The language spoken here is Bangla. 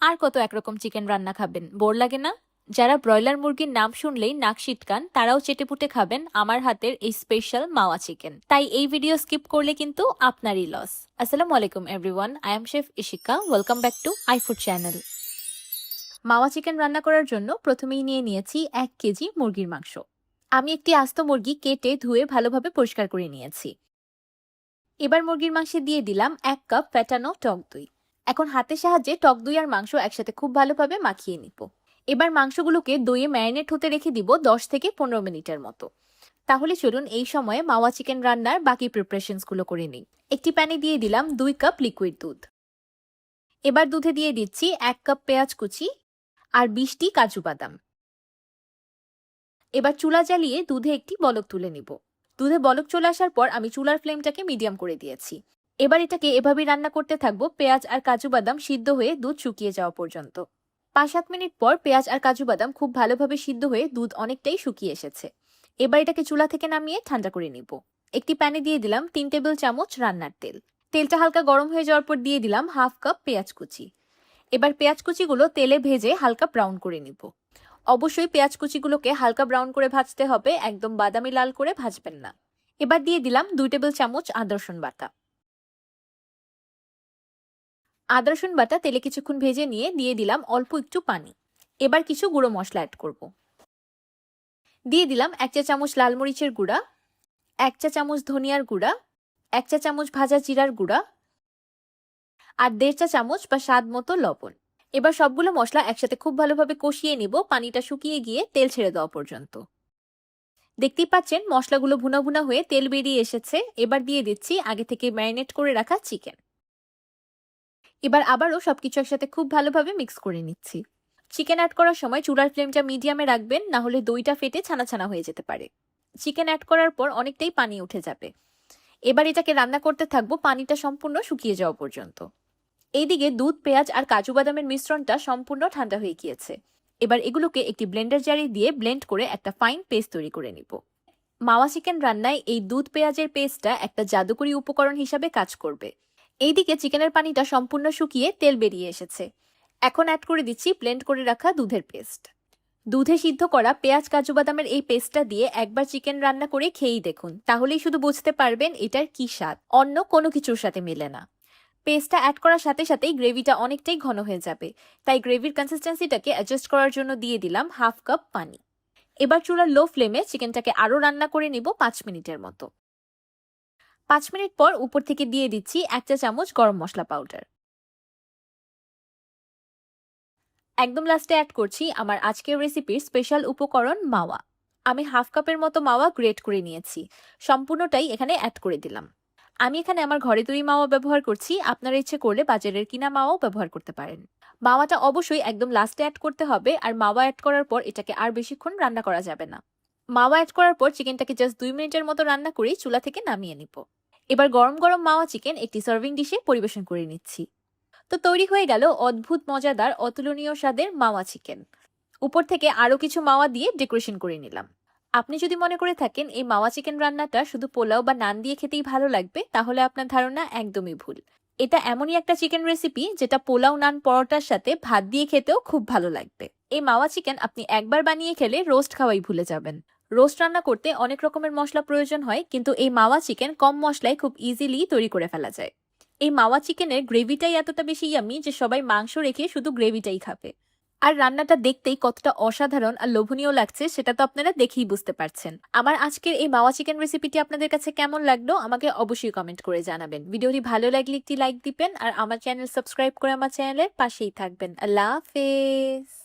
আর কত একরকম চিকেন রান্না খাবেন, বোর লাগে না? যারা ব্রয়লার মুরগির নাম শুনলেই নাক সিটকান তারাও চেটেপুটে খাবেন আমার হাতের এই স্পেশাল মাওয়া চিকেন। তাই এই ভিডিও স্কিপ করলে কিন্তু আপনারই লস। আসসালামু আলাইকুম everyone, I am chef Ishika. Welcome back to আইফুড channel. Mawa chicken রান্না করার জন্য প্রথমেই নিয়ে নিয়েছি 1 কেজি মুরগির মাংস। আমি একটি আস্ত মুরগি কেটে ধুয়ে ভালোভাবে পরিষ্কার করে নিয়েছি। এবার মুরগির মাংসে দিয়ে দিলাম 1 কাপ ফ্যাটানো টক দই। এখন হাতের সাহায্যে টক দই আর মাংস একসাথে খুব ভালোভাবে মাখিয়ে নিব। এবার মাংসগুলোকে দইয়ে ম্যারিনেট হতে রেখে দিব 10 থেকে 15 মিনিটের মতো। তাহলে চলুন এই সময়ে মাওয়া চিকেন রান্নার বাকি প্রিপারেশনসগুলো করে নিই। একটি প্যানে দিয়ে দিলাম 2 কাপ লিকুইড দুধ। এবার দুধে দিয়ে দিচ্ছি 1 কাপ পেঁয়াজ কুচি আর 20টি কাজু বাদাম। এবার চুলা জ্বালিয়ে দুধে একটি বলক তুলে নিব। দুধে বলক চলে আসার পর আমি চুলার ফ্লেমটাকে মিডিয়াম করে দিয়েছি। এবার এটাকে এভাবেই রান্না করতে থাকবো পেঁয়াজ আর কাজু বাদাম সিদ্ধ হয়ে দুধ শুকিয়ে যাওয়া পর্যন্ত। 5-7 মিনিট পর পেঁয়াজ আর কাজু বাদাম খুব ভালোভাবে সিদ্ধ হয়ে দুধ অনেকটাই শুকিয়ে এসেছে। এবার এটাকে চুলা থেকে নামিয়ে ঠান্ডা করে নিব। একটি প্যানে দিয়ে দিলাম 3 টেবিল চামচ রান্নার তেল। তেলটা হালকা গরম হয়ে যাওয়ার পর দিয়ে দিলাম 1/2 কাপ পেঁয়াজ কুচি। এবার পেঁয়াজ কুচিগুলো তেলে ভেজে হালকা ব্রাউন করে নিব। অবশ্যই পেঁয়াজ কুচিগুলোকে হালকা ব্রাউন করে ভাজতে হবে, একদম বাদামি লাল করে ভাজবেন না। এবার দিয়ে দিলাম 2 টেবিল চামচ আদা রসুন বাটা। আদা রসুন বাটা তেলে কিছুক্ষণ ভেজে নিয়ে দিয়ে দিলাম অল্প একটু পানি। এবার কিছু গুঁড়ো মশলা অ্যাড করব। দিয়ে দিলাম 1 চা চামচ লাল মরিচের গুঁড়া, 1 চা চামচ ধনিয়ার গুঁড়া, 1 চা চামচ ভাজা জিরার গুঁড়া আর 1.5 চা চামচ বা স্বাদ মতো লবণ। এবার সবগুলো মশলা একসাথে খুব ভালোভাবে কষিয়ে নিব, পানিটা শুকিয়ে গিয়ে তেল ছেড়ে দেওয়া পর্যন্ত। দেখতেই পাচ্ছেন মশলাগুলো ভুনা ভুনা হয়ে তেল বেরিয়ে এসেছে। এবার দিয়ে দিচ্ছি আগে থেকে ম্যারিনেট করে রাখা চিকেন। এবার আবারও সবকিছু একসাথে খুব ভালোভাবে মিক্স করে নিচ্ছি। চিকেন অ্যাড করার সময় চুলার ফ্লেমটা মিডিয়ামে রাখবেন, না হলে দইটা ফেটে ছানা ছানা হয়ে যেতে পারে। চিকেন অ্যাড করার পর অনেকটাই পানি উঠে যাবে। এবার এটাকে রান্না করতে থাকবো পানিটা সম্পূর্ণ শুকিয়ে যাওয়া পর্যন্ত। এইদিকে দুধ, পেঁয়াজ আর কাজু বাদামের মিশ্রণটা সম্পূর্ণ ঠান্ডা হয়ে গিয়েছে। এবার এগুলোকে একটি ব্লেন্ডার জারে দিয়ে ব্লেন্ড করে একটা ফাইন পেস্ট তৈরি করে নিব। মাওয়া চিকেন রান্নায় এই দুধ পেঁয়াজের পেস্টটা একটা জাদুকরী উপকরণ হিসাবে কাজ করবে। এইদিকে চিকেনের পানিটা সম্পূর্ণ শুকিয়ে তেল বেরিয়ে এসেছে। এখন অ্যাড করে দিচ্ছি ব্লেন্ড করে রাখা দুধের পেস্ট। দুধে সিদ্ধ করা পেঁয়াজ কাজু বাদামের এই পেস্টটা দিয়ে একবার চিকেন রান্না করে খেয়েই দেখুন, তাহলেই শুধু বুঝতে পারবেন এটার কি স্বাদ, অন্য কোনো কিছুর সাথে মেলে না। পেস্টটা অ্যাড করার সাথে সাথেই গ্রেভিটা অনেকটাই ঘন হয়ে যাবে, তাই গ্রেভির কনসিস্টেন্সিটাকে অ্যাডজাস্ট করার জন্য দিয়ে দিলাম 1/2 কাপ পানি। এবার চুলার লো ফ্লেমে চিকেনটাকে আরও রান্না করে নিব 5 মিনিটের মতো। 5 মিনিট পর উপর থেকে দিয়ে দিচ্ছি 1 চা চামচ গরম মশলা পাউডার। একদম লাস্টে অ্যাড করছি আমার আজকের রেসিপির স্পেশাল উপকরণ মাওয়া। আমি 1/2 কাপের মতো মাওয়া গ্রেট করে নিয়েছি, সম্পূর্ণটাই এখানে অ্যাড করে দিলাম। আমি এখানে আমার ঘরে তৈরি মাওয়া ব্যবহার করছি, আপনারা ইচ্ছে করলে বাজারের কিনা মাওয়াও ব্যবহার করতে পারেন। মাওয়াটা অবশ্যই একদম লাস্টে অ্যাড করতে হবে, আর মাওয়া অ্যাড করার পর এটাকে আর বেশিক্ষণ রান্না করা যাবে না। মাওয়া অ্যাড করার পর চিকেনটাকে জাস্ট 2 মিনিটের মতো রান্না করেই চুলা থেকে নামিয়ে নিব। এবার গরম গরম মাওয়া চিকেন একটি সার্ভিং ডিশে পরিবেশন করে নিচ্ছি। তো তৈরি হয়ে গেল অদ্ভুত মজাদার অতুলনীয় স্বাদের মাওয়া চিকেন। উপর থেকে আরও কিছু মাওয়া দিয়ে ডেকোরেশন করে নিলাম। আপনি যদি মনে করে থাকেন এই মাওয়া চিকেন রান্নাটা শুধু পোলাও বা নান দিয়ে খেতেই ভালো লাগবে, তাহলে আপনার ধারণা একদমই ভুল। এটা এমনই একটা চিকেন রেসিপি যেটা পোলাও, নান, পরোটার সাথে ভাত দিয়ে খেতেও খুব ভালো লাগবে। এই মাওয়া চিকেন আপনি একবার বানিয়ে খেলে রোস্ট খাওয়াই ভুলে যাবেন। রোস্ট রান্না করতে অনেক রকমের মশলা প্রয়োজন হয়, কিন্তু এই মাওয়া চিকেন কম মশলায় খুব ইজিলি তৈরি করে ফেলা যায়। এই মাওয়া চিকেনের গ্রেভিটাই এতটা বেশি ইয়ামি যে সবাই মাংস রেখে শুধু গ্রেভিটাই খাবে। আর রান্নাটা দেখতেই কতটা অসাধারণ আর লোভনীয় লাগছে সেটা তো আপনারা দেখেই বুঝতে পারছেন। আমার আজকের এই মাওয়া চিকেন রেসিপিটি আপনাদের কাছে কেমন লাগলো আমাকে অবশ্যই কমেন্ট করে জানাবেন। ভিডিওটি ভালো লাগলে একটি লাইক দিবেন আর আমার চ্যানেল সাবস্ক্রাইব করে আমার চ্যানেলের পাশেই থাকবেন। আল্লাহ হাফেজ।